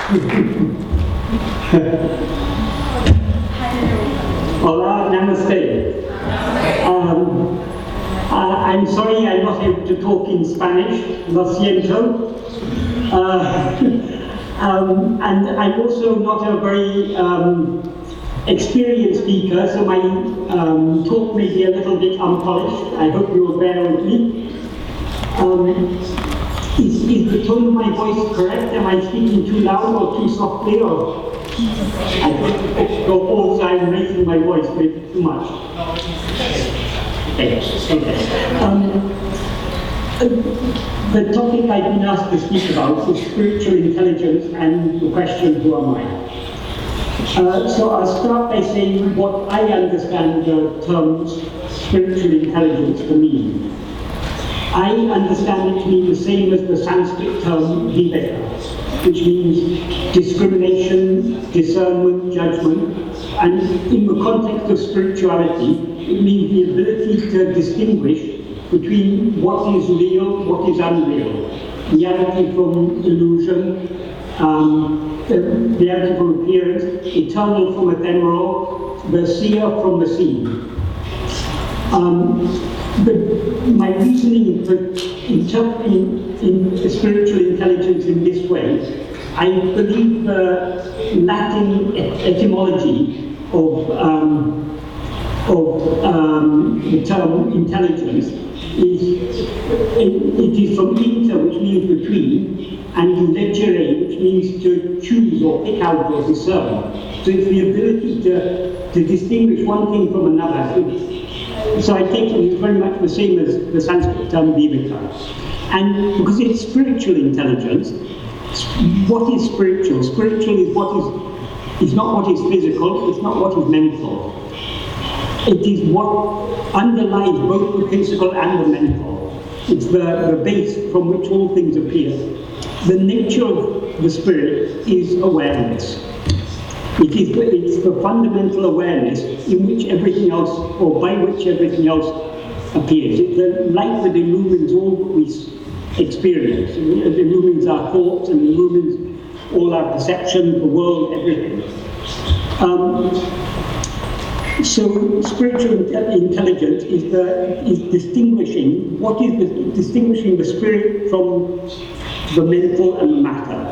Hola, namaste. I'm sorry I'm not able to talk in Spanish, lo siento. And I'm also not a very experienced speaker, so my talk may be a little bit unpolished. I hope you will bear with me. Is the tone of my voice correct? Am I speaking too loud or too softly? Or also I'm raising my voice maybe too much? Okay. The topic I've been asked to speak about is spiritual intelligence and the question, who am I? So I'll start by saying what I understand the term spiritual intelligence to mean. I understand it to mean the same as the Sanskrit term viveka, which means discrimination, discernment, judgment, and in the context of spirituality, it means the ability to distinguish between what is real, what is unreal, reality from illusion, reality from appearance, eternal from ephemeral, the seer from the seen. My reasoning for interpreting in spiritual intelligence in this way, I believe the Latin etymology of the term intelligence is from inter, which means between, and leggere, which means to choose or pick out or discern. So it's the ability to distinguish one thing from another. So I think it's very much the same as the Sanskrit term viveka. And because it's spiritual intelligence, what is spiritual? Spiritual is not what is physical, it's not what is mental. It is what underlies both the physical and the mental. It's the base from which all things appear. The nature of the spirit is awareness. It's the fundamental awareness in which everything else, or by which everything else appears. It's the light that illumines all that we experience. It illumines our thoughts and illumines all our perception, the world, everything. So spiritual intelligence is distinguishing distinguishing the spirit from the mental and the matter.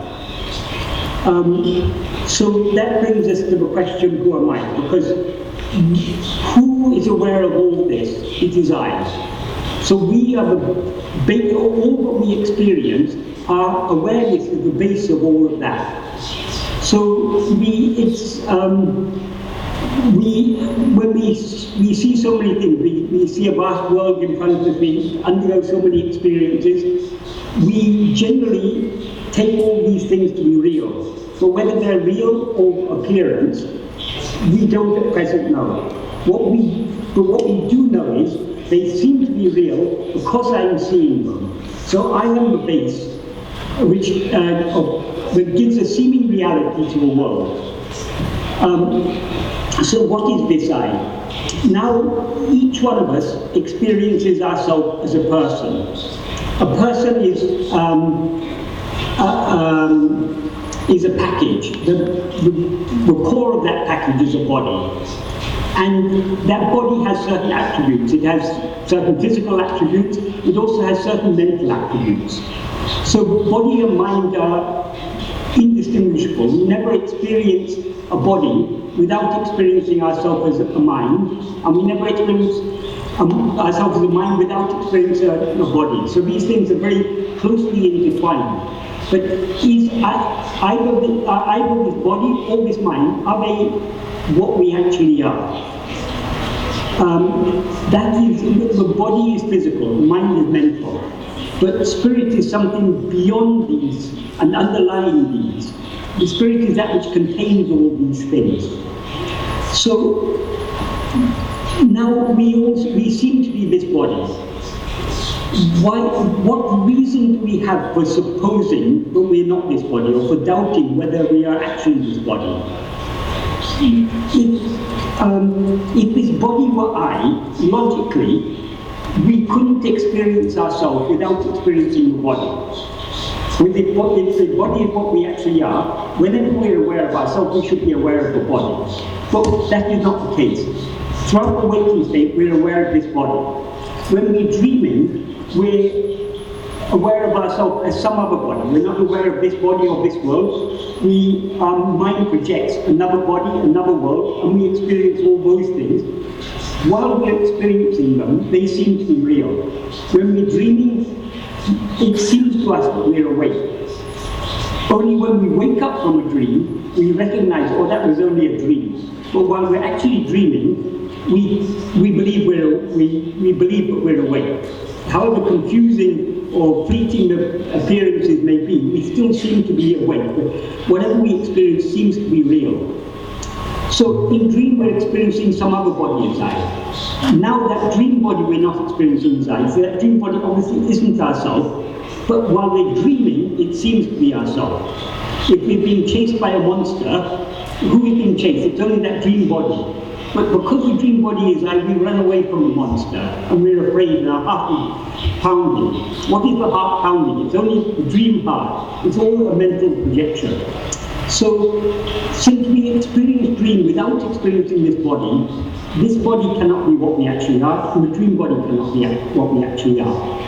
So that brings us to the question, who am I? Because who is aware of all this? It is I. So we are all that we experience, our awareness is the base of all of that. So when we see so many things, we see a vast world in front of us, we undergo so many experiences, we generally take all these things to be real. But whether they're real or appearance, we don't at present know. But what we do know is they seem to be real because I'm seeing them. So I am the base that gives a seeming reality to the world. So what is this I? Now, each one of us experiences ourselves as a person. A person is a package. The core of that package is a body. And that body has certain attributes. It has certain physical attributes. It also has certain mental attributes. So body and mind are indistinguishable. We never experience a body without experiencing ourselves as a mind, and we never experience ourselves as a mind without experiencing a body. So these things are very closely intertwined. But is either this body or this mind, are they what we actually are? That is, the body is physical, the mind is mental. But spirit is something beyond these and underlying these. The spirit is that which contains all these things. So now we seem to be this body. What reason do we have for supposing that we're not this body, or for doubting whether we are actually this body? If this body were I, logically, we couldn't experience ourselves without experiencing the body. If the body is what we actually are, whenever we're aware of ourselves, we should be aware of the body. But that is not the case. Throughout the waking state, we're aware of this body. When we're dreaming, we're aware of ourselves as some other body. We're not aware of this body or this world. Our mind projects another body, another world, and we experience all those things. While we're experiencing them, they seem to be real. When we're dreaming, it seems to us that we're awake. Only when we wake up from a dream, we recognize, oh, that was only a dream. But while we're actually dreaming, we believe that we're awake. However confusing or fleeting the appearances may be, we still seem to be awake. But whatever we experience seems to be real. So in dream, we're experiencing some other body inside. Now that dream body we're not experiencing inside, so that dream body obviously isn't ourselves, but while we're dreaming, it seems to be ourselves. If we're being chased by a monster, who is being chased? It's only that dream body. But because the dream body is like, we run away from the monster, and we're afraid, and our heart is pounding. What is the heart pounding? It's only the dream heart. It's all a mental projection. So, since we experience dream without experiencing this body cannot be what we actually are, and the dream body cannot be what we actually are.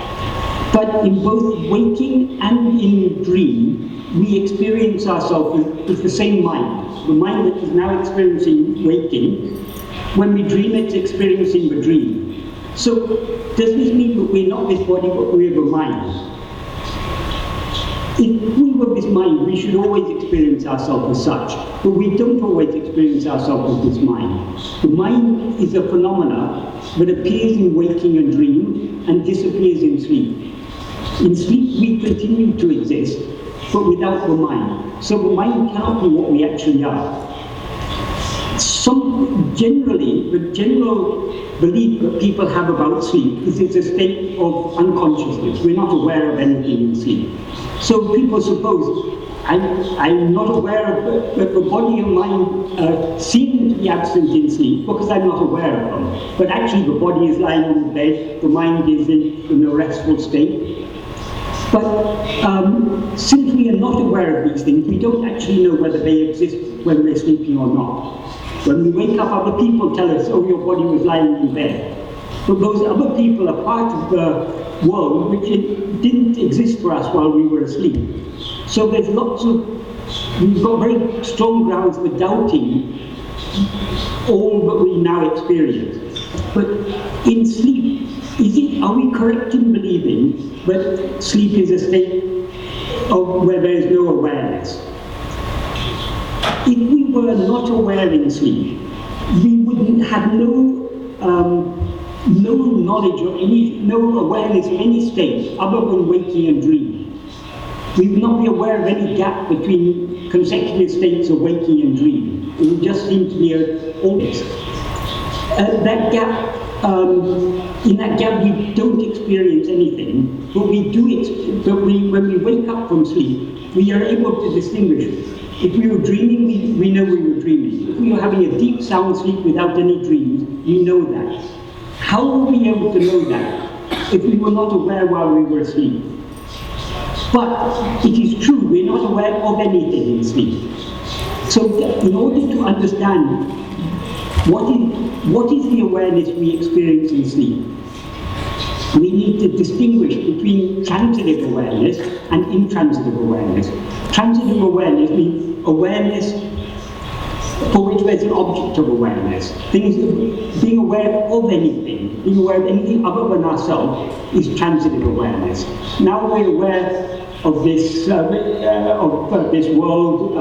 But in both waking and in dream, we experience ourselves as the same mind. The mind that is now experiencing waking, when we dream, it's experiencing the dream. So, does this mean that we're not this body, but we're the mind? If we were this mind, we should always experience ourselves as such, but we don't always experience ourselves as this mind. The mind is a phenomena that appears in waking and dream and disappears in sleep. In sleep, we continue to exist, but without the mind. So the mind cannot be what we actually are. The general belief that people have about sleep is it's a state of unconsciousness. We're not aware of anything in sleep. So people suppose, I'm not aware of that the body and mind seem to be absent in sleep because I'm not aware of them. But actually the body is lying on the bed, the mind is in a restful state. But since we are not aware of these things, we don't actually know whether they exist when we're sleeping or not. When we wake up, other people tell us, oh, your body was lying in bed. But those other people are part of the world which didn't exist for us while we were asleep. So there's we've got very strong grounds for doubting all that we now experience. But in sleep, are we correct in believing that sleep is a state where there is no awareness? If we were not aware in sleep, we would have no knowledge or no awareness of any state other than waking and dreaming. We would not be aware of any gap between consecutive states of waking and dreaming. It would just seem to be always. That gap, in that gap we don't experience anything, but we do. When we wake up from sleep, we are able to distinguish. If we were dreaming, we know we were dreaming. If we were having a deep sound sleep without any dreams, we know that. How were we able to know that if we were not aware while we were asleep? But it is true, we're not aware of anything in sleep. So in order to understand what is the awareness we experience in sleep, we need to distinguish between transitive awareness and intransitive awareness. Transitive awareness means awareness for which there's an object of awareness. Being aware of anything, being aware of anything other than ourselves is transitive awareness. Now we're aware of this this world,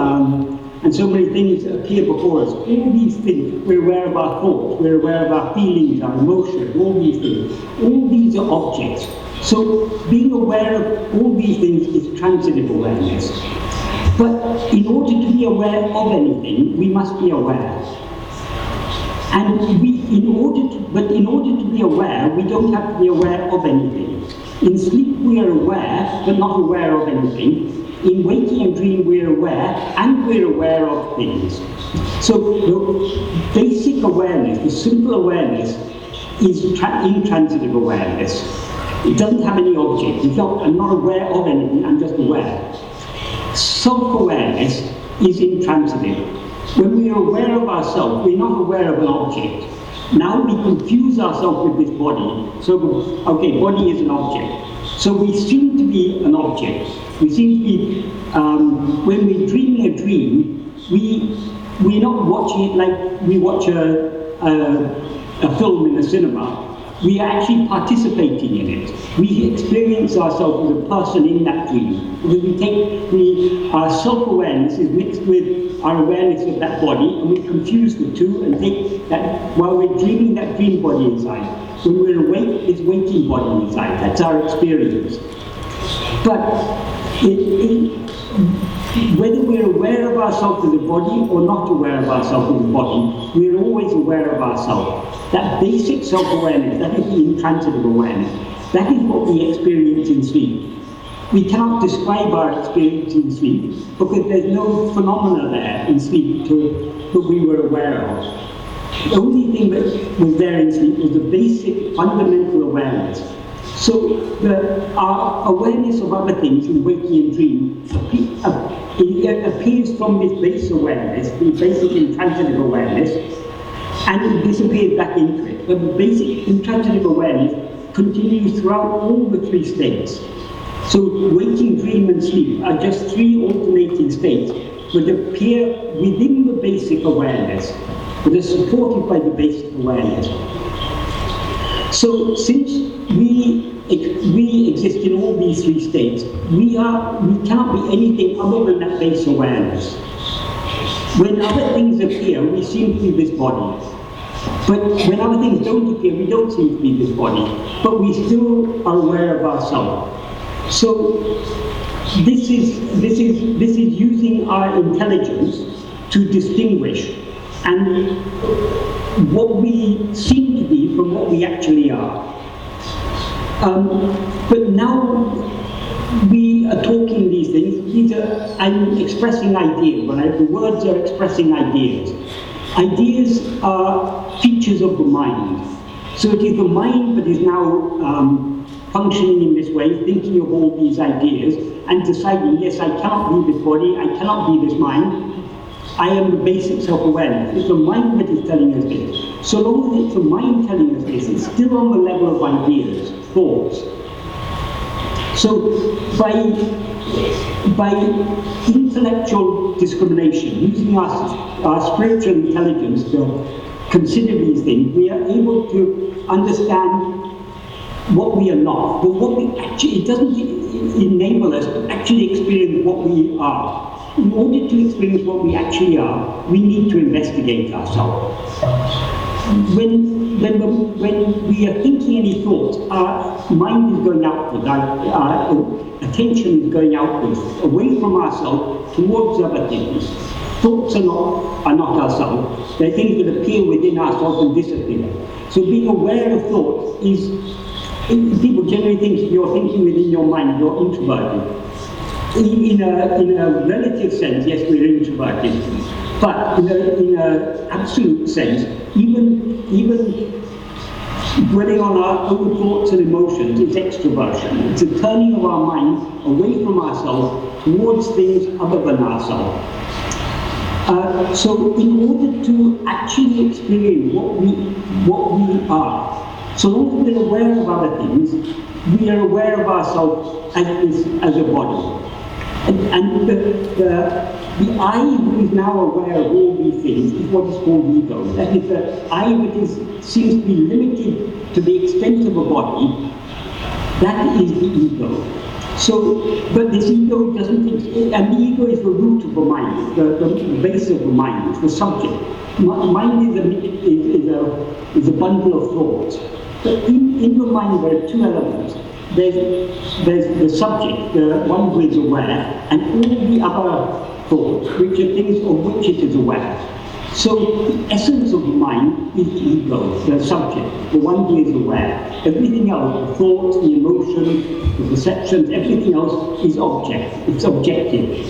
and so many things appear before us. All these things, we're aware of our thoughts, we're aware of our feelings, our emotions, all these things. All these are objects. So being aware of all these things is transitive awareness. But in order to be aware of anything, we must be aware. And in order to be aware, we don't have to be aware of anything. In sleep we are aware, but not aware of anything. In waking and dream we're aware, and we're aware of things. So the basic awareness, the simple awareness, is intransitive awareness. It doesn't have any object. I'm not aware of anything, I'm just aware. Self-awareness is intransitive. When we are aware of ourselves, we're not aware of an object. Now we confuse ourselves with this body. So, okay, body is an object. So we seem to be an object. We seem to be, when we're dreaming a dream, we're not watching it like we watch a film in a cinema. We are actually participating in it. We experience ourselves as a person in that dream. Because our self-awareness is mixed with our awareness of that body, and we confuse the two and think that while we're dreaming that dream body inside, when we're awake, it's waking body inside. That's our experience. But whether we're aware of ourselves as a body or not aware of ourselves as a body, we're always aware of ourselves. That basic self-awareness, that is the intransitive awareness, that is what we experience in sleep. We cannot describe our experience in sleep because there's no phenomena there in sleep that we were aware of. The only thing that was there in sleep was the basic fundamental awareness. So our awareness of other things in waking and dream appears from this base awareness, the basic intransitive awareness, and it disappears back into it. But the basic intransitive awareness continues throughout all the three states. So waking, dream, and sleep are just three alternating states that appear within the basic awareness, that are supported by the basic awareness. So since we exist in all these three states, we cannot be anything other than that base awareness. When other things appear, we seem to be this body. But when other things don't appear, we don't seem to be this body. But we still are aware of ourselves. So this is using our intelligence to distinguish and what we seem to be from what we actually are. But now we are talking these things. I'm expressing ideas. The words are expressing ideas. Ideas are features of the mind. So it is the mind that is now functioning in this way, thinking of all these ideas, and deciding, yes, I cannot be this body, I cannot be this mind, I am the basic self-awareness. It's the mind that is telling us this. So long as it's the mind telling us this, it's still on the level of ideas, thoughts. So by intellectual discrimination, using our spiritual intelligence to consider these things, we are able to understand what we are not, but what we actually, it doesn't enable us to actually experience what we are. In order to experience what we actually are, we need to investigate ourselves. When we are thinking any thoughts, our mind is going outward, our attention is going outwards, away from ourselves towards other things. Thoughts are not ourselves. They're things that appear within ourselves and disappear. So being aware of thoughts is, people generally think if you're thinking within your mind, you're introverted. In a relative sense, yes, we're introverted. But in an absolute sense, even dwelling on our own thoughts and emotions is extroversion. It's a turning of our mind away from ourselves towards things other than ourselves. So in order to actually experience what we are, so long as we're aware of other things, we are aware of ourselves as a body. And the I who is now aware of all these things is what is called ego. That is the I that seems to be limited to the extent of a body. That is the ego. So, but this ego doesn't exist, and the ego is the root of the mind, the base of the mind, it's the subject. Mind is a bundle of thoughts. But in the mind there are two elements. There's the subject, the one who is aware, and all the other thoughts, which are things of which it is aware. So the essence of the mind is the ego, the subject, the one who is aware. Everything else, the thoughts, the emotions, the perceptions, everything else is object. It's objective.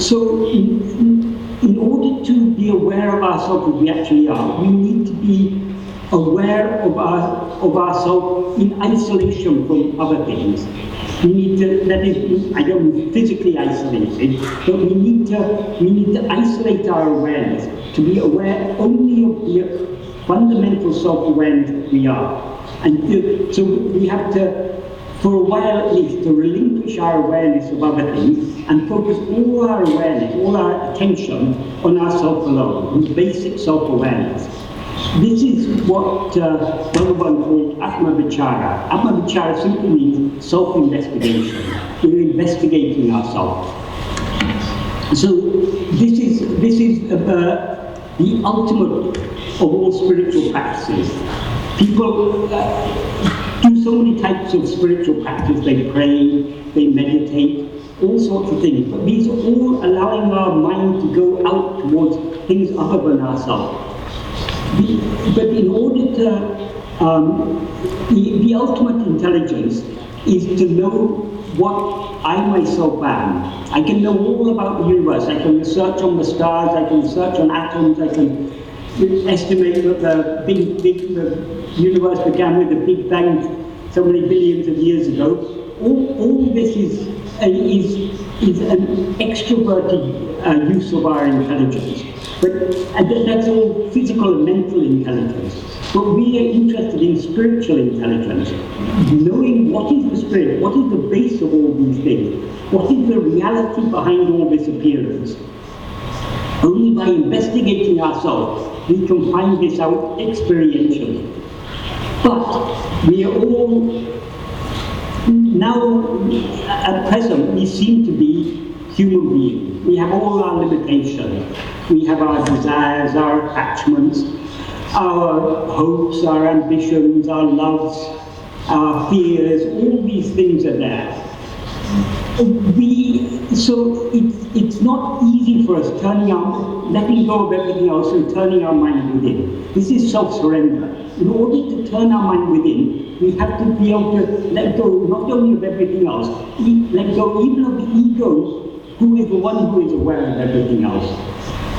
So in order to be aware of ourselves as we actually are, we need to be aware of ourselves in isolation from other things. We need to, that is, I don't mean physically isolated, but we need to isolate our awareness, to be aware only of the fundamental self-awareness that we are. And so we have to, for a while at least, to relinquish our awareness of other things and focus all our awareness, all our attention on ourself alone, on basic self-awareness. This is what Bhagavan called Atma-vichara. Atma-vichara simply means self-investigation. We're investigating ourselves. So this is the ultimate of all spiritual practices. People do so many types of spiritual practice. They pray, they meditate, all sorts of things. But these are all allowing our mind to go out towards things other than ourselves. But in order to, the ultimate intelligence is to know what I myself am. I can know all about the universe. I can research on the stars, I can research on atoms, I can estimate that the universe began with a Big Bang so many billions of years ago. All this is an extroverted use of our intelligence. But that's all physical and mental intelligence. But we are interested in spiritual intelligence, knowing what is the spirit, what is the base of all these things, what is the reality behind all this appearance. Only by investigating ourselves we can find this out experientially. But we are all, now at present, we seem to be human beings. We have all our limitations. We have our desires, our attachments, our hopes, our ambitions, our loves, our fears, all these things are there. So it's not easy for us letting go of everything else and turning our mind within. This is self-surrender. In order to turn our mind within, we have to be able to let go not only of everything else, let go even of the ego, who is the one who is aware of everything else.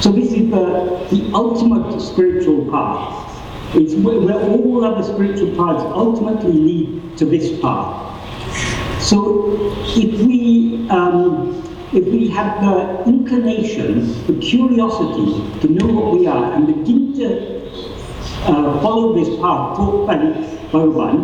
So this is the ultimate spiritual path. It's where all other spiritual paths ultimately lead to this path. So if we have the inclination, the curiosity to know what we are and begin to follow this path taught by Bhagavan,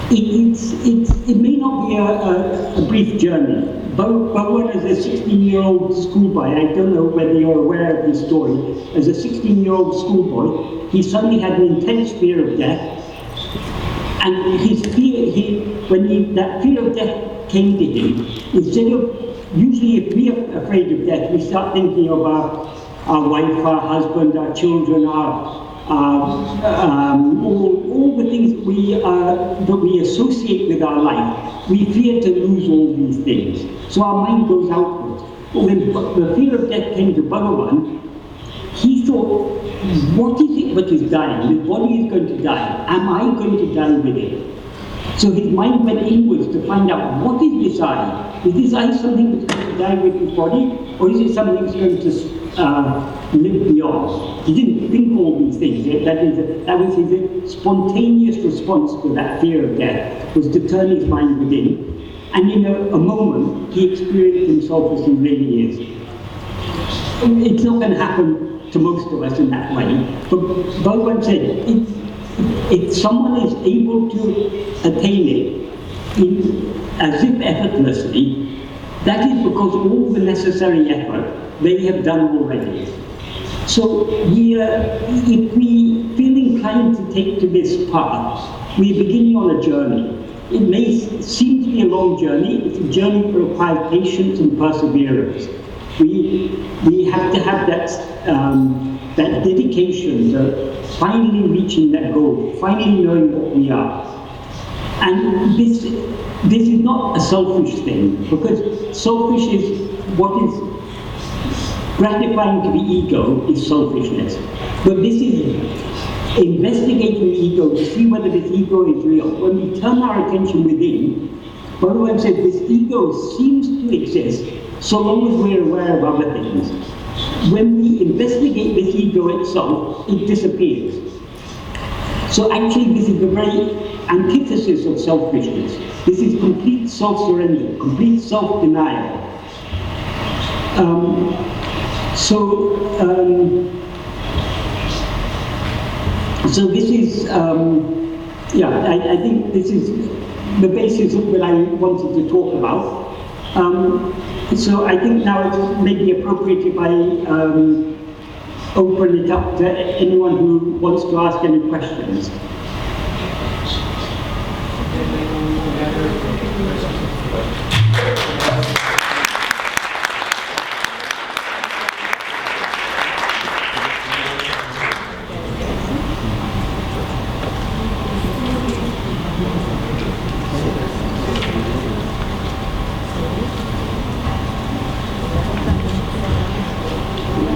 it may not be a brief journey. Bhagavan is a 16-year-old schoolboy. I don't know whether you're aware of his story. As a 16-year-old schoolboy, he suddenly had an intense fear of death. And his fear, when that fear of death came to him, instead of, usually if we are afraid of death, we start thinking of our wife, our husband, our children, all the things that we associate with our life. We fear to lose all these things. So our mind goes outwards. But when the fear of death came to Bhagavan, he thought, what is it that is dying? The body is going to die. Am I going to die with it? So his mind went inwards to find out, what is this I? Is this I something that's going to die with his body? Or is it something that's going to live beyond? He didn't think all these things. That was his spontaneous response to that fear of death, was to turn his mind within. And in a moment, he experienced himself as he really is. It's not going to happen to most of us in that way. But Bhagavan said, if someone is able to attain it as if effortlessly, that is because all the necessary effort they have done already. So if we feel inclined to take to this path, we're beginning on a journey. It may seem to be a long journey. It's a journey that requires patience and perseverance. We have to have that dedication to finally reaching that goal, finally knowing what we are. And this is not a selfish thing, because selfish is what is gratifying to the ego is selfishness. But this is investigating the ego to see whether this ego is real. When we turn our attention within, Bhagavan said this ego seems to exist so long as we're aware of other things. when we investigate this ego itself, it disappears. So actually this is the very antithesis of selfishness. This is complete self-surrender, complete self-denial. So this is, I think this is the basis of what I wanted to talk about. So I think now it may be appropriate if I open it up to anyone who wants to ask any questions.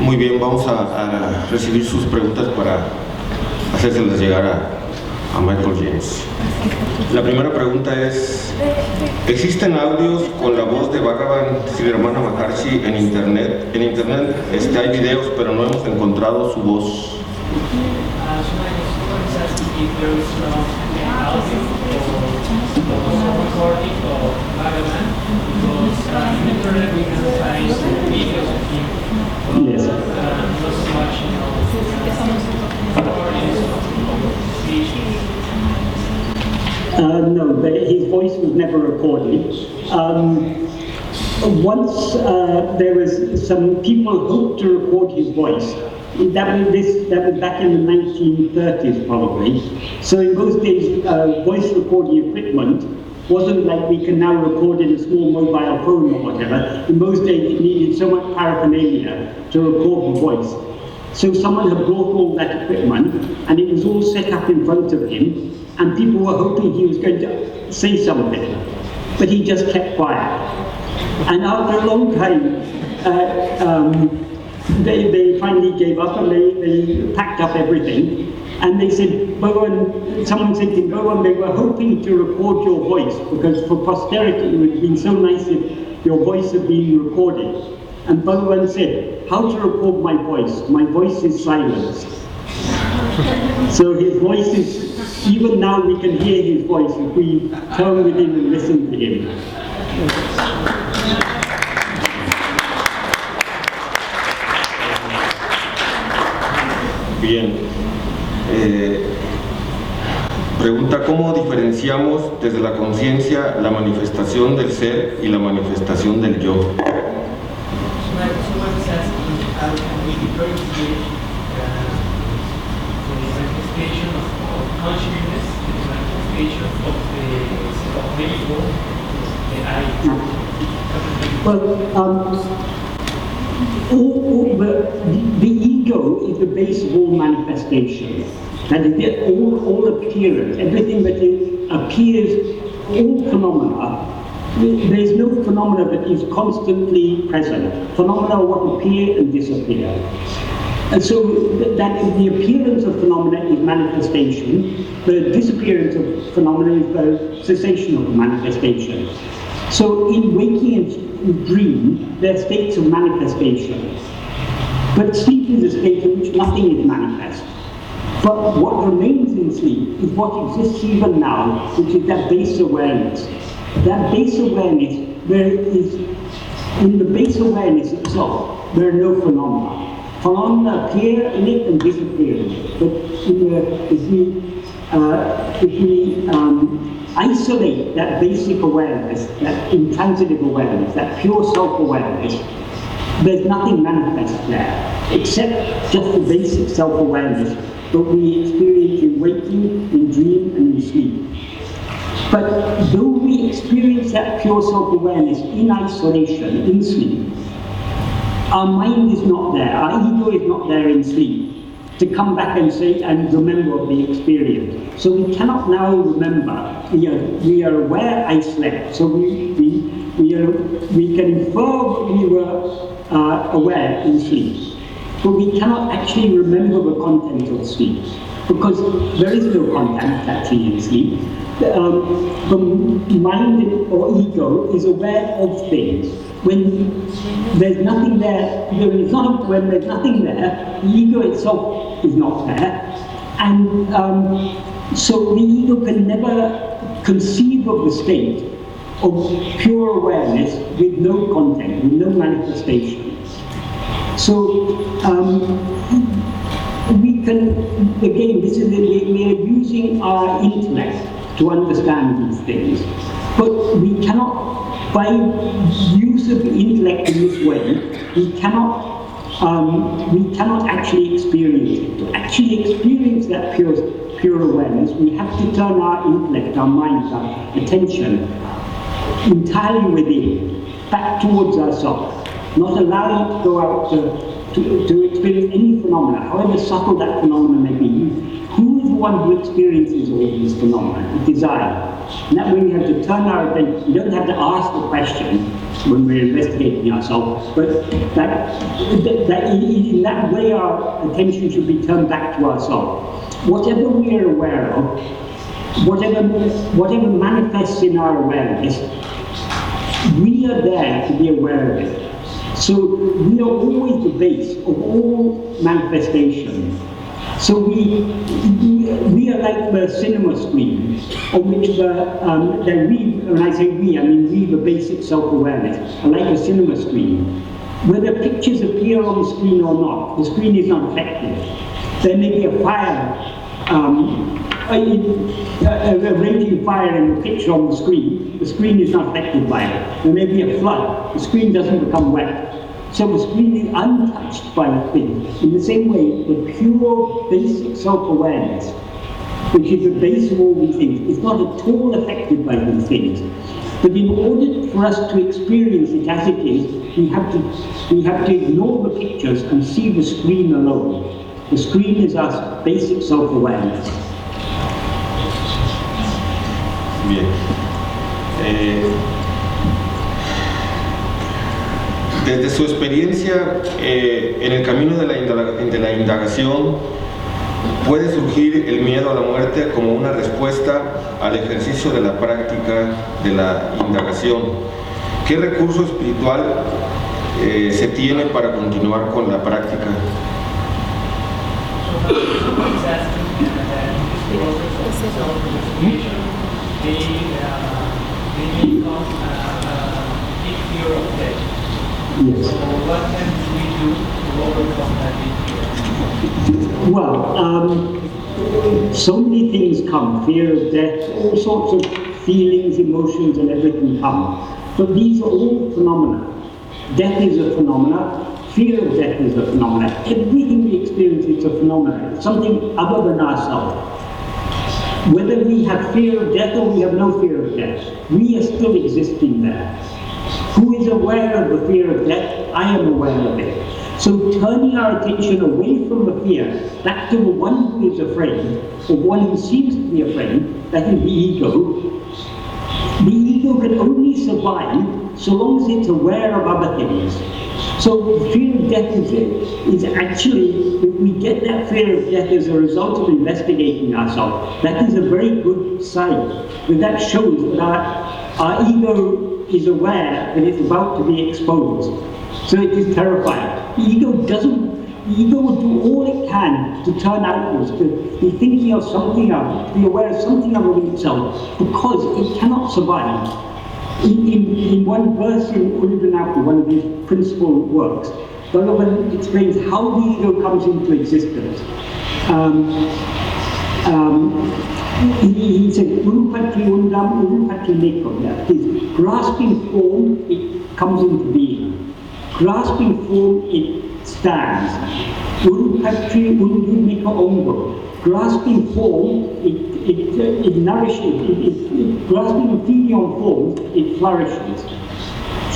Muy bien, vamos a recibir sus preguntas para hacérselas llegar a Michael James. La primera pregunta es: ¿existen audios con la voz de Bhagavan Sri Ramana Maharshi en internet? En internet hay videos, pero no hemos encontrado su voz. Yes. No, his voice was never recorded. Once there was some people hoped to record his voice. That was back in the 1930s probably. So in those days, voice recording equipment wasn't like we can now record in a small mobile phone or whatever. In those days, it needed so much paraphernalia to record the voice. So someone had brought all that equipment, and it was all set up in front of him, and people were hoping he was going to say something, but he just kept quiet. And after a long time, they finally gave up, and they packed up everything. And they said, Bhagavan, someone said to him, Bhagavan, they were hoping to record your voice, because for posterity it would have been so nice if your voice had been recorded. And Bhagavan said, how to record my voice? My voice is silenced. So his voice is, even now we can hear his voice if we turn with him and listen to him. Bien. Pregunta: ¿cómo diferenciamos desde la conciencia la manifestación del ser y la manifestación del yo? Well, the ego is the base of all manifestation. That is, all appearance, everything that appears, all phenomena. There is no phenomena that is constantly present. Phenomena are what appear and disappear. And so that is, the appearance of phenomena is manifestation. The disappearance of phenomena is the cessation of manifestation. So in waking and dream, there are states of manifestation. But sleep is a state in which nothing is manifest. But what remains in sleep is what exists even now, which is that base awareness. That base awareness, in the base awareness itself, there are no phenomena. Phenomena appear in it and disappear in it. But if we isolate that basic awareness, that intransitive awareness, that pure self-awareness, there's nothing manifest there, except just the basic self-awareness that we experience in waking, in dream, and in sleep. But though we experience that pure self-awareness in isolation, in sleep, our mind is not there, our ego is not there in sleep to come back and say and remember the experience. So we cannot now remember. We are aware I slept, so we can infer we were aware in sleep, but we cannot actually remember the content of sleep, because there is no content actually in sleep. The mind or ego is aware of things. when there's nothing there, when there's nothing there, the ego itself is not there. And so the ego can never conceive of the state of pure awareness with no content, with no manifestation. So we can, again, we are using our intellect to understand these things, but we cannot, by use of the intellect in this way, we cannot actually experience it. To actually experience that pure awareness, we have to turn our intellect, our mind, our attention entirely within, back towards ourselves, not allowing it to go out to experience any phenomena, however subtle that phenomena may be. Who is the one who experiences all these phenomena? It is I. And that way we have to turn our attention. We don't have to ask the question when we're investigating ourselves, but that in that way our attention should be turned back to ourselves. Whatever we are aware of, whatever manifests in our awareness, we are there to be aware of it. So we are always the base of all manifestation. So we are like the cinema screen on which when I say we, I mean we, the basic self-awareness, are like a cinema screen. Whether pictures appear on the screen or not, the screen is not affected. There may be a fire, a raging fire in the picture on the screen is not affected by it. There may be a flood, the screen doesn't become wet. So the screen is untouched by the thing. In the same way, the pure basic self-awareness, which is the base of all these things, is not at all affected by these things. But in order for us to experience it as it is, we have to ignore the pictures and see the screen alone. The screen is our basic self-awareness. Bien. Desde su experiencia en el camino de la indagación, puede surgir el miedo a la muerte como una respuesta al ejercicio de la práctica de la indagación. ¿Qué recurso espiritual se tiene para continuar con la práctica? Yes. So what can we do to overcome that fear? Well, so many things come. Fear of death, all sorts of feelings, emotions, and everything come. But these are all phenomena. Death is a phenomena. Fear of death is a phenomena. Everything we experience is a phenomena. It's something other than ourselves. Whether we have fear of death or we have no fear of death, we are still existing there. Who is aware of the fear of death? I am aware of it. So turning our attention away from the fear, back to the one who is afraid, or one who seems to be afraid, that is the ego. The ego can only survive so long as it's aware of other things. So the fear of death is actually, if we get that fear of death as a result of investigating ourselves, that is a very good sign. But that shows that our ego is aware that it's about to be exposed. So it is terrified. The ego will do all it can to turn outwards, to be thinking of something else, to be aware of something other than itself, because it cannot survive. In one verse in Uddhava, one of his principal works, Bhagavan explains how the ego comes into existence. He said, Urupati Undam, Urupati Nekam. That is, grasping form, it comes into being. Grasping form, it stands. Urupati Undumika Ongo. Grasping form, it nourishes. Grasping and feeding on form, it flourishes.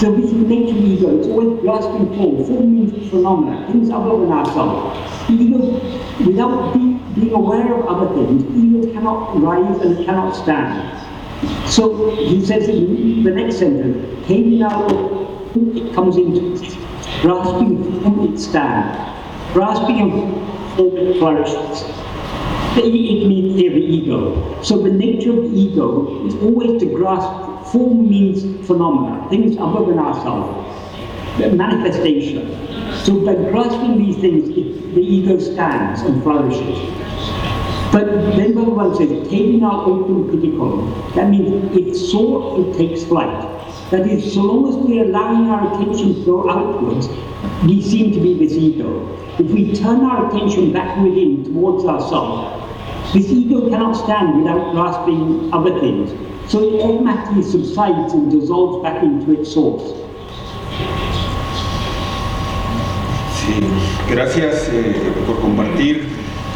So this is the nature of the ego. It's always grasping form. Form means phenomena, things other than ourselves. The ego, without being aware of other things, ego cannot rise and cannot stand. So he says in the next sentence, it comes into grasping form, it stands. Grasping of form, it flourishes. It means here the ego. So the nature of the ego is always to grasp. Form means phenomena, things other than ourselves. manifestation. So by grasping these things, the ego stands and flourishes. But then Bhagavan says, taking our open criticum, that means it soars, it takes flight. That is, so long as we're allowing our attention to go outwards, we seem to be this ego. If we turn our attention back within towards ourselves, this ego cannot stand without grasping other things. So it automatically subsides and dissolves back into its source. Sí, gracias por compartir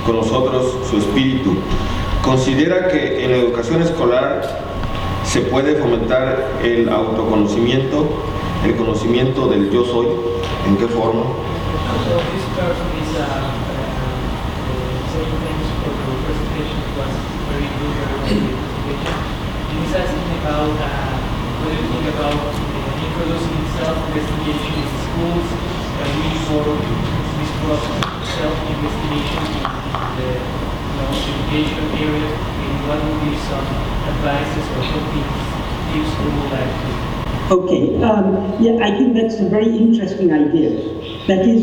con nosotros su espíritu. ¿Considera que en la educación escolar se puede fomentar el autoconocimiento, el conocimiento del yo soy? ¿En qué forma? He's asking about what do you think about introducing self-investigation in schools and really for this process of self-investigation in the education area, and what would be some advices or tips you would like to? Okay, yeah, I think that's a very interesting idea. That is,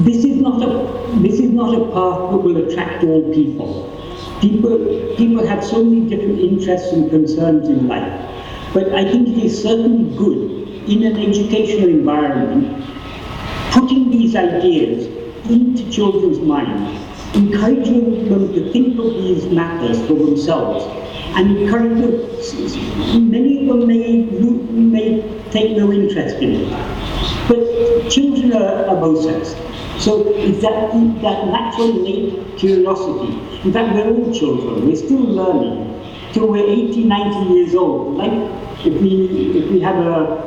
this is not a path that will attract all people. People have so many different interests and concerns in life, but I think it is certainly good in an educational environment, putting these ideas into children's minds, encouraging them to think of these matters for themselves, and encouraging them. Many of them may take no interest in it, but children are processed. So it's that natural innate curiosity. In fact, we're all children. We're still learning till we're 80, 90 years old. Like if we have a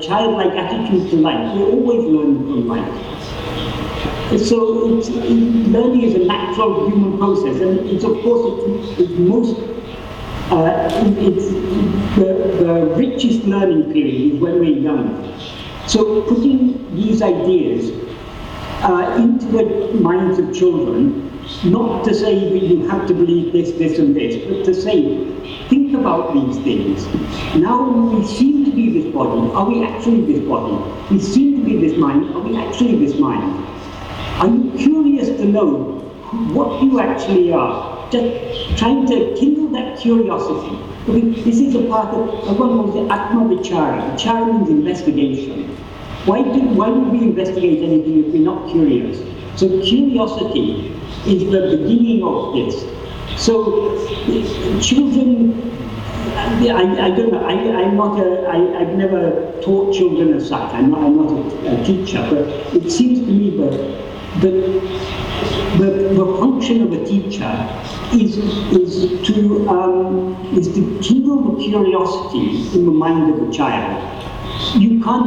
childlike attitude to life, we're always learning from life. So learning is a natural human process, and it's of course the richest learning period is when we're young. So putting these ideas into the minds of children, not to say that you have to believe this, this and this, but to say, think about these things. Now we seem to be this body, are we actually this body? We seem to be this mind, are we actually this mind? Are you curious to know what you actually are? Just trying to kindle that curiosity. This is a part of one calls the Atma-vichara. Vichara means investigation. Why would we investigate anything if we're not curious? So curiosity is the beginning of this. So children, I don't know, I've never taught children as such. I'm not a teacher, but it seems to me the function of a teacher is to kindle the curiosity in the mind of a child. You can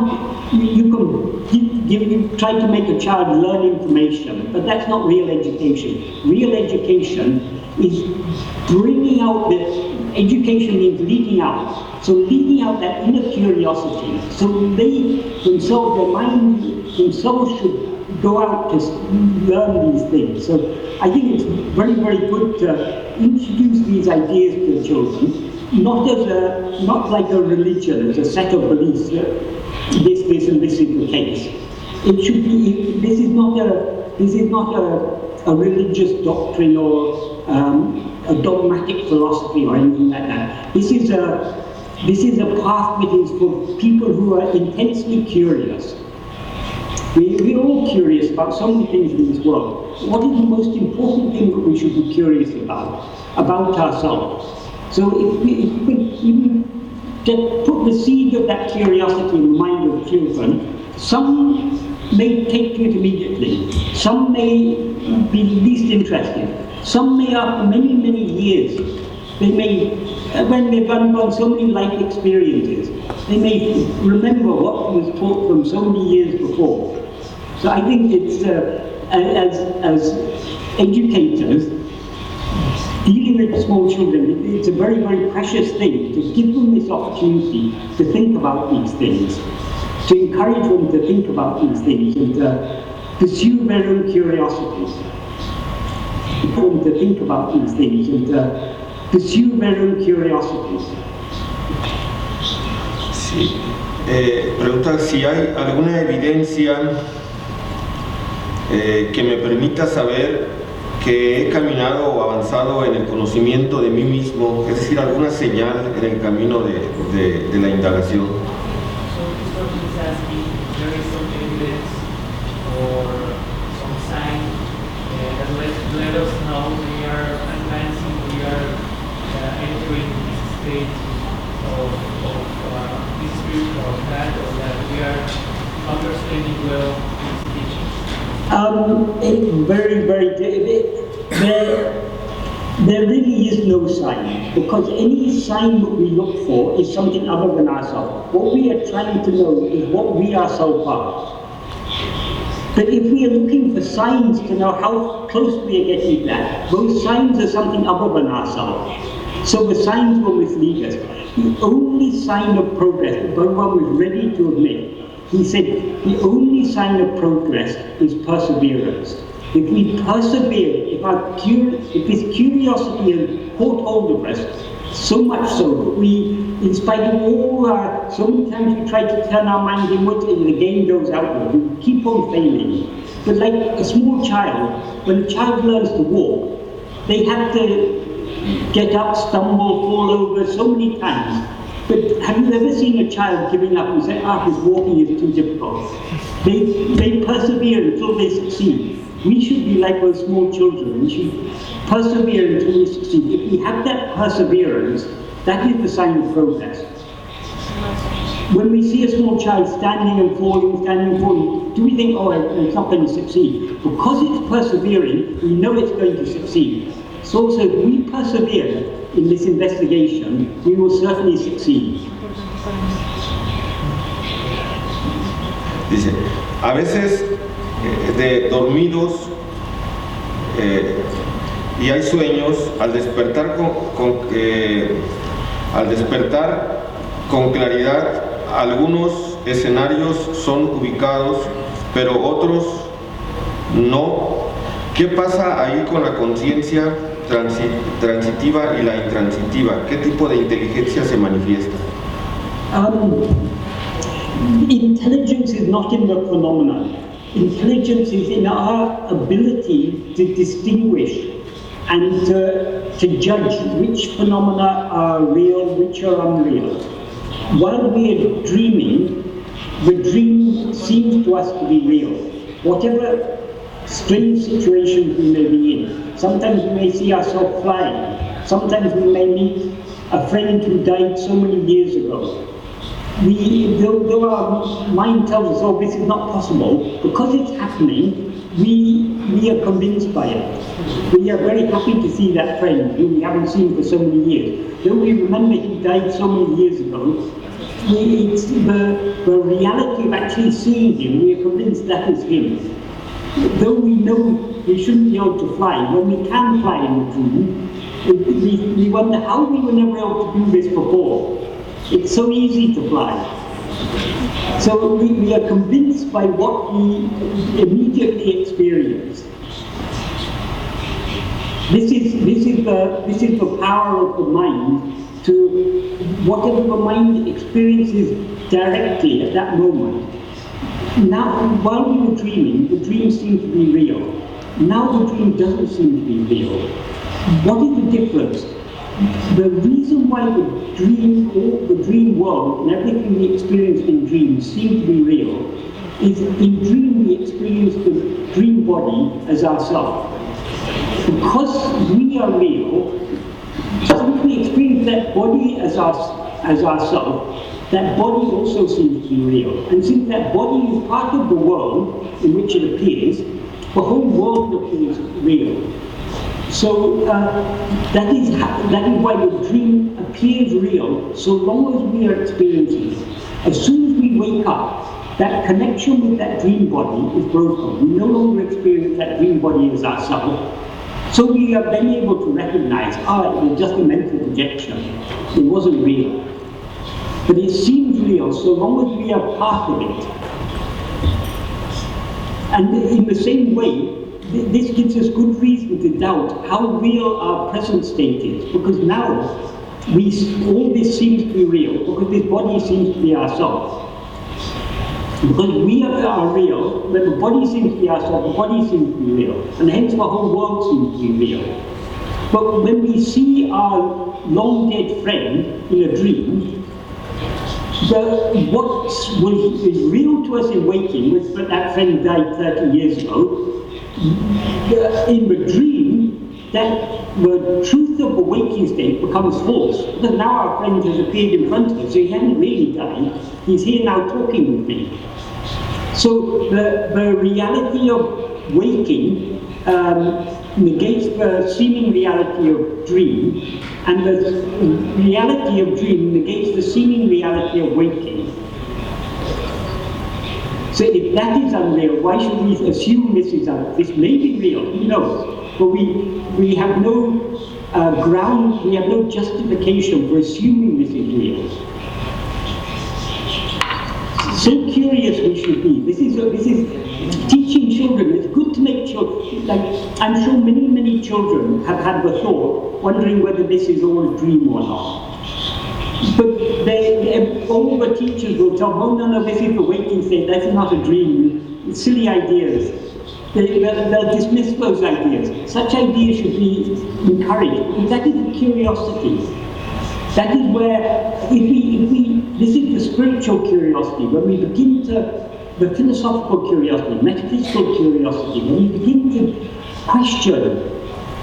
try to make a child learn information, but that's not real education. Real education is bringing out education means leading out. So leading out that inner curiosity. So they themselves, their mind themselves should go out to learn these things. So I think it's very, very good to introduce these ideas to the children, not like a religion, as a set of beliefs. This and this is the case. It should be. This is not a religious doctrine or a dogmatic philosophy or anything like that. This is a path that is for people who are intensely curious. We're all curious about so many things in this world. What is the most important thing that we should be curious about ourselves? So if we even just put the seed of that curiosity in the mind of children, some may take to it immediately, some may be least interested, some may after many, many years, they may, when they've undergone so many life experiences, they may remember what was taught them so many years before. So I think it's, as educators, dealing with small children, it's a very, very precious thing to give them this opportunity to think about these things, to encourage them to think about these things and to pursue their own curiosity. To think about these things and to pursue their own curiosity. Sí. Pregunta si hay alguna evidencia que me permita saber que he caminado o avanzado en el conocimiento de mí mismo, es decir, alguna señal en el camino de la indagación. So this person is asking if there is some evidence or some sign that let us know we are advancing, we are entering this state of this spiritual path, or that we are understanding well these teachings. There really is no sign, because any sign that we look for is something other than ourselves. What we are trying to know is what we ourselves are. But if we are looking for signs to know how close we are getting to that, those signs are something other than ourselves. So the signs will mislead us. The only sign of progress that Bhagavan was ready to admit, he said, the only sign of progress is perseverance. If we persevere, if this curiosity has caught hold of us, so much so that we, in spite of all so many times we try to turn our mind inwards and the game goes outward, we keep on failing. But like a small child, when a child learns to walk, they have to get up, stumble, fall over so many times. But have you ever seen a child giving up and say, this walking is too difficult? They persevere until they succeed. We should be like those small children. We should persevere until we succeed. If we have that perseverance, that is the sign of progress. When we see a small child standing and falling, do we think, it's not going to succeed? Because it's persevering, we know it's going to succeed. So also, if we persevere in this investigation, we will certainly succeed. Dice, a veces de dormidos y hay sueños, al despertar con claridad, algunos escenarios son ubicados, pero otros no. ¿Qué pasa ahí con la conciencia transitiva y la intransitiva? ¿Qué tipo de inteligencia se manifiesta? Intelligence is not in the phenomenon. Intelligence is in our ability to distinguish and to judge which phenomena are real, which are unreal. While we are dreaming, the dream seems to us to be real. Whatever strange situations we may be in. Sometimes we may see ourselves flying. Sometimes we may meet a friend who died so many years ago. Though our mind tells us, this is not possible, because it's happening, we are convinced by it. We are very happy to see that friend who we haven't seen for so many years. Though we remember he died so many years ago, it's the reality of actually seeing him, we are convinced that is him. Though we know we shouldn't be able to fly, when we can fly in the dream, we wonder how we were never able to do this before. It's so easy to fly. So we are convinced by what we immediately experience. This is the power of the mind to whatever the mind experiences directly at that moment. Now, while we were dreaming, the dream seemed to be real. Now the dream doesn't seem to be real. What is the difference? The reason why the dream world and everything we experience in dreams seem to be real is in dream we experience the dream body as ourself. Because we are real, since we experience that body as ourself, that body also seems to be real. And since that body is part of the world in which it appears, the whole world appears real. So that is why the dream appears real so long as we are experiencing it. As soon as we wake up, that connection with that dream body is broken. We no longer experience that dream body as ourselves. So we are then able to recognize, it was just a mental projection. It wasn't real. But it seems real so long as we are part of it. And in the same way, this gives us good reason to doubt how real our present state is. Because now, all this seems to be real, because this body seems to be ourselves. Because we are real, but the body seems to be ourselves, the body seems to be real, and hence the whole world seems to be real. But when we see our long dead friend in a dream, what is real to us in waking, but that friend died 30 years ago, in the dream, the truth of the waking state becomes false, because now our friend has appeared in front of us, so he hasn't really died, he's here now talking with me. So the reality of waking negates the seeming reality of dream, and the reality of dream negates the seeming reality of waking. So if that is unreal, why should we assume this is unreal? This may be real, who knows? But we have no ground, we have no justification for assuming this is real. So curious we should be. This is teaching children. It's good to make children, like, I'm sure many children have had the thought, wondering whether this is all a dream or not. But all the teachers will tell them, oh no, this is the waking state, that's not a dream, it's silly ideas. They'll dismiss those ideas. Such ideas should be encouraged, because that is the curiosity. That is where, this is the spiritual curiosity, when we begin to, the philosophical curiosity, metaphysical curiosity, when we begin to question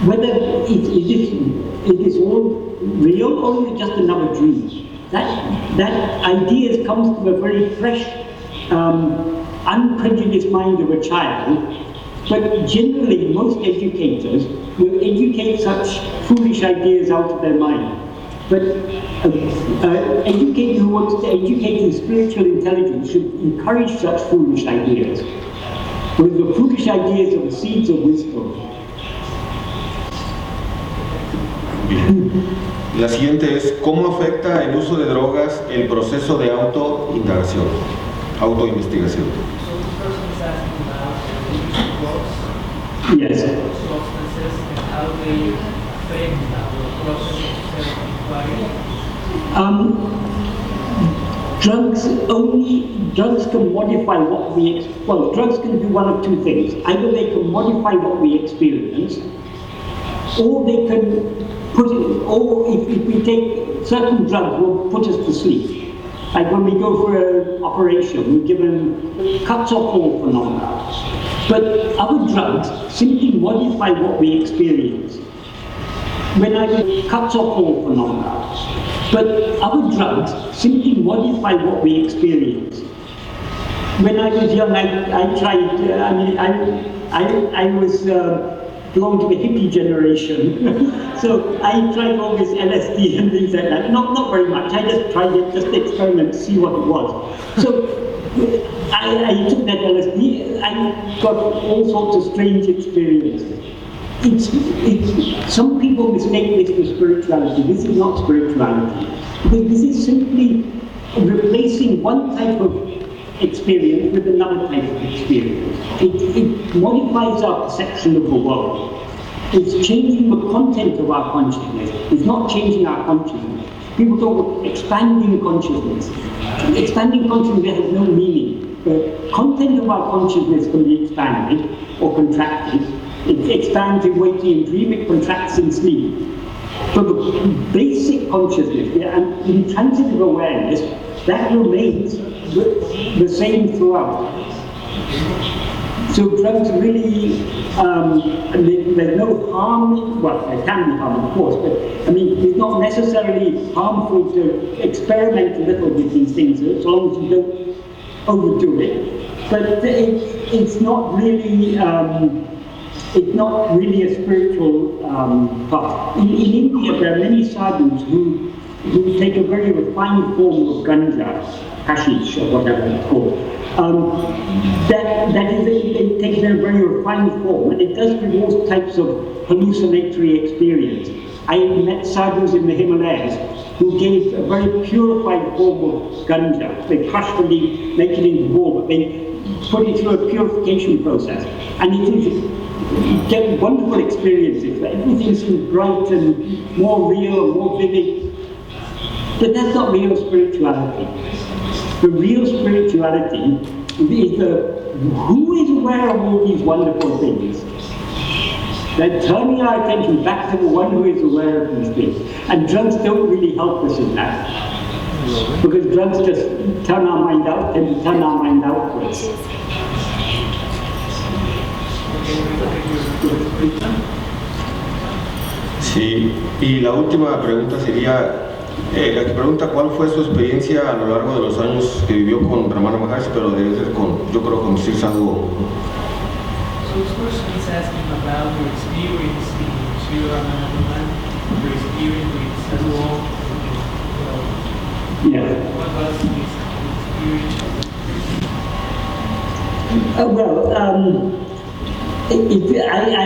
whether is this all real or is it just another dream. That idea comes to a very fresh, unprejudiced mind of a child. But generally, most educators will educate such foolish ideas out of their mind. But an educator who wants to educate in spiritual intelligence should encourage such foolish ideas. Because the foolish ideas are the seeds of wisdom. La siguiente es, ¿cómo afecta el uso de drogas el proceso de autoindagación, autoinvestigación? Yes. Substances and how they affect the process of self-enquiry? Drugs can modify what we, drugs can do one of two things. Either they can modify what we experience, or they can if we take certain drugs, will put us to sleep. Like when we go for an operation, we're given cuts off all phenomena. But other drugs simply modify what we experience. When I cuts off all phenomena. But other drugs simply modify what we experience. When I was young, I tried, I was belonged to the hippie generation. So I tried all this LSD and things like that. Not very much. I just tried it, just to experiment, to see what it was. So I took that LSD. I got all sorts of strange experiences. Some people mistake this for spirituality. This is not spirituality. Because this is simply replacing one type of experience with another type of experience. It modifies our perception of the world. It's changing the content of our consciousness. It's not changing our consciousness. People talk about expanding consciousness. Expanding consciousness has no meaning. The content of our consciousness can be expanded or contracted. It expands in waking and dream, it contracts in sleep. But the basic consciousness, and intransitive awareness, that remains the same throughout. So drugs really, there's no harm, well, there can be harm, of course, but it's not necessarily harmful to experiment a little with these things, so long as you don't overdo it. But it's not really a spiritual path. In India, there are many sadhus who take a very refined form of ganja, hashish, or whatever it's called. That is, they take it in a very refined form, and it does give all types of hallucinatory experience. I met sadhus in the Himalayas who gave a very purified form of ganja. They crush the leaf, make it into ball, but they put it through a purification process. And you get wonderful experiences. Everything seems bright and more real, more vivid. But that's not real spirituality. The real spirituality is who is aware of all these wonderful things? Then turning our attention back to the one who is aware of these things. And drugs don't really help us in that. Because drugs just turn our mind out and turn our mind outwards. Sí, y la última pregunta sería, la que pregunta cuál fue su experiencia a lo largo de los años que vivió con Ramana Maharshi, pero debe ser con, yo creo, con Sri Sadhu. So this person is asking about your experience in Sri Ramana, your experience with Sadhu. Yeah. What was this experience? I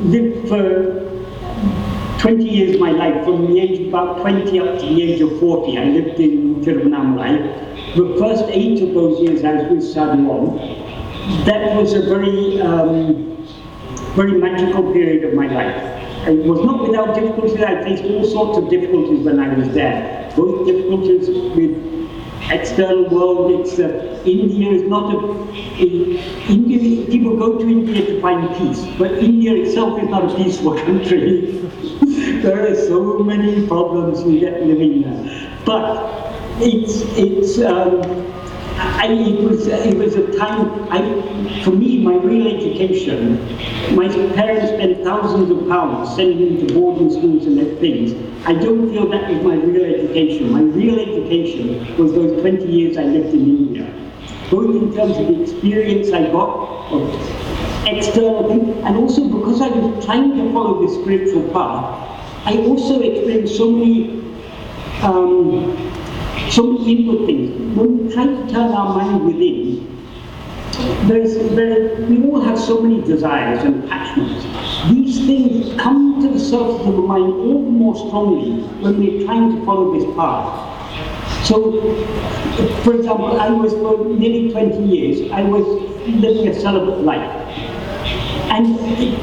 lived for 20 years of my life, from the age of about 20 up to the age of 40. I lived in Tiruvannamalai. The first 8 of those years I was with Sadhu. That was a very magical period of my life. It was not without difficulties. I faced all sorts of difficulties when I was there. Both difficulties with external world. India is not India. People go to India to find peace, but India itself is not a peaceful country. There are so many problems we get living there. But it was a time, for me, my real education, my parents spent thousands of pounds sending me to boarding schools and things. I don't feel that was my real education. My real education was those 20 years I lived in India. Both in terms of the experience I got of external things, and also because I was trying to follow the spiritual path, I also experienced so many inward things. When we try to turn our mind within, we all have so many desires and attachments. These things come to the surface of the mind all the more strongly when we're trying to follow this path. So, for example, I was for nearly 20 years, I was living a celibate life. And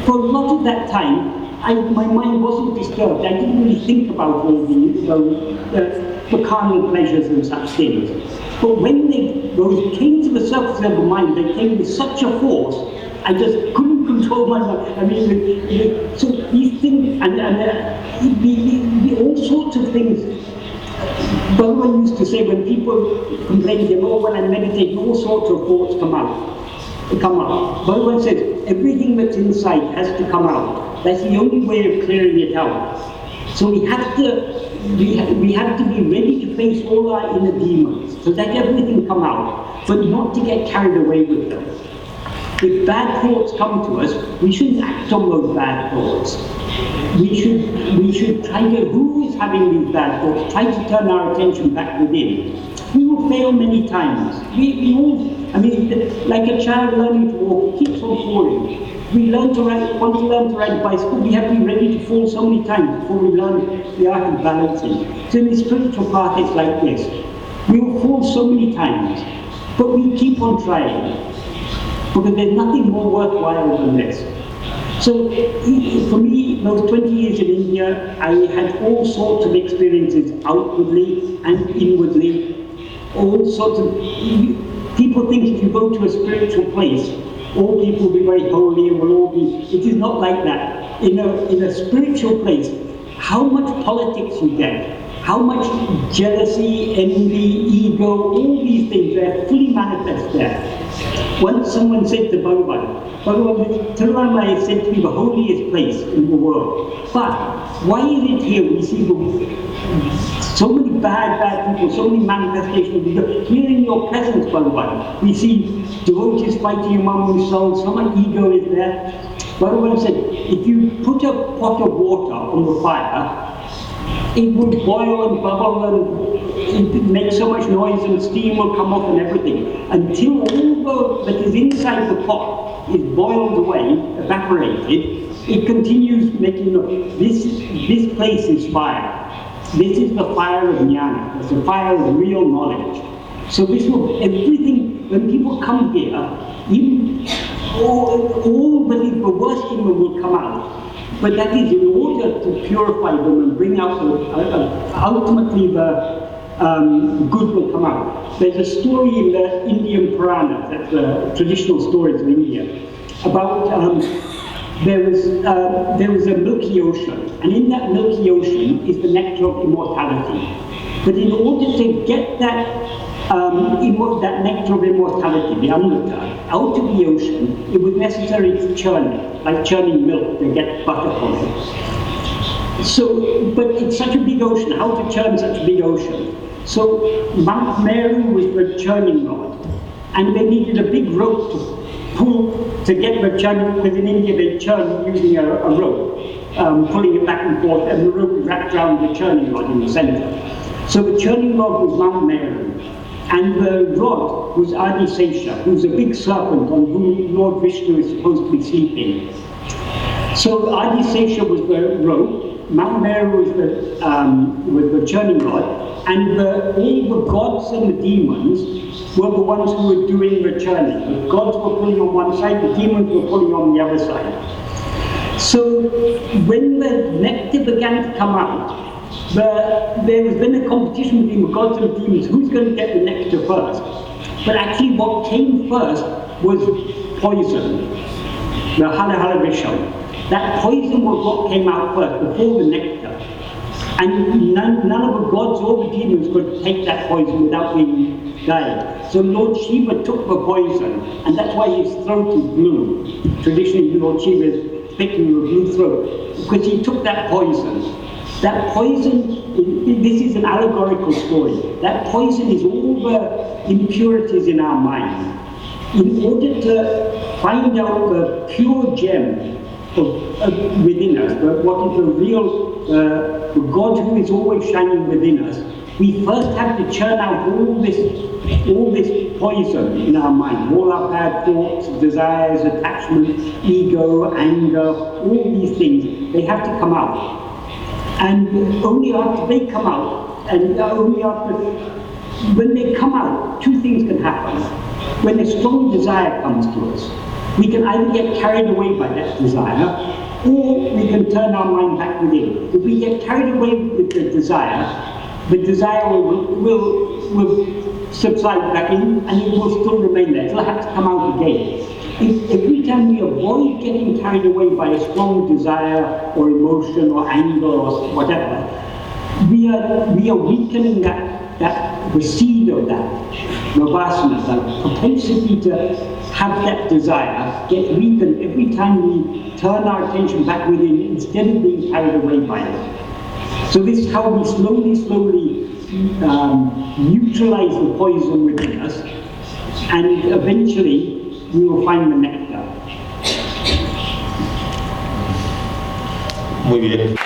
for a lot of that time, my mind wasn't disturbed. I didn't really think about all the carnal pleasures and such things. But when those came to the surface of the mind, they came with such a force, I just couldn't control my mind. I mean, so these things, and all sorts of things. Bhagavan used to say when people complain to him, oh, when I meditate, all sorts of thoughts come up. Bhagavan says, everything that's inside has to come out. That's the only way of clearing it out. So we have to be ready to face all our inner demons, to let everything come out, but not to get carried away with them. If bad thoughts come to us, we shouldn't act on those bad thoughts. We should try to, who is having these bad thoughts, try to turn our attention back within. We will fail many times. We all, like a child learning to walk, keeps on falling. We want to learn to ride a bicycle, we have to be ready to fall so many times before we learn the art of balancing. So in the spiritual path it's like this. We will fall so many times, but we keep on trying, because there's nothing more worthwhile than this. So for me, those 20 years in India, I had all sorts of experiences outwardly and inwardly. All sorts of, people think if you go to a spiritual place, all people will be very holy and will all be, it is not like that. In a spiritual place, how much politics you get, how much jealousy, envy, ego, all these things, they're fully manifest there. Once someone said to Bhagavan, Tiruvannamalai is said to be the holiest place in the world. But why is it here we see so many bad people, so many manifestations of ego? Here in your presence, Bhagavan, we see devotees fighting among themselves, so much ego is there. Bhagavan said, if you put a pot of water on the fire, it will boil and bubble and it makes so much noise and steam will come off and everything. Until all that is inside the pot is boiled away, evaporated, it continues making noise. This place is fire. This is the fire of jnana. It's the fire of real knowledge. So this will, everything, when people come here, even all that is the worst in them will come out. but that is in order to purify them and bring out ultimately the good will come out. There's a story in the Indian Purana, that's the traditional stories of India, about there was a milky ocean, and in that milky ocean is the nectar of immortality. But in order to get that that nectar of immortality, the amrita, out of the ocean, it was necessary to churn it, like churning milk to get butter from it. So, but it's such a big ocean, how to churn such a big ocean? So Mount Meru was the churning rod, and they needed a big rope to pull to get the churning, because in India they churn using a rope, pulling it back and forth, and the rope wrapped around the churning rod in the center. So the churning rod was Mount Meru, and the rod was Adisesha, who's a big serpent on whom Lord Vishnu is supposed to be sleeping. So Adisesha was the rope, Mount Meru was the churning rod, and all the gods and the demons were the ones who were doing the churning. The gods were pulling on one side, the demons were pulling on the other side. So when the nectar began to come out, there was then a competition between the gods and the demons, who's going to get the nectar first. But actually what came first was poison, the Hala Visham. That poison was what came out first, before the nectar. And none of the gods or the demons could take that poison without being died. So Lord Shiva took the poison, and that's why his throat is blue. Traditionally, Lord Shiva is speaking with a blue throat, because he took that poison. That poison, this is an allegorical story. That poison is all the impurities in our mind. In order to find out the pure gem within us, what is the real, the God who is always shining within us, we first have to churn out all this poison in our mind, all our bad thoughts, desires, attachments, ego, anger, all these things, they have to come out. And only after they come out, and only after, when they come out, two things can happen. When a strong desire comes to us, we can either get carried away by that desire, or we can turn our mind back within. If we get carried away with the desire will subside back in, and it will still remain there. It'll have to come out again. Every time we avoid getting carried away by a strong desire or emotion or anger or whatever, we are weakening the seed of that, the vasana, the propensity to have that desire get weakened every time we turn our attention back within instead of being carried away by it. So this is how we slowly neutralize the poison within us, and eventually we will find the nectar. Muy bien.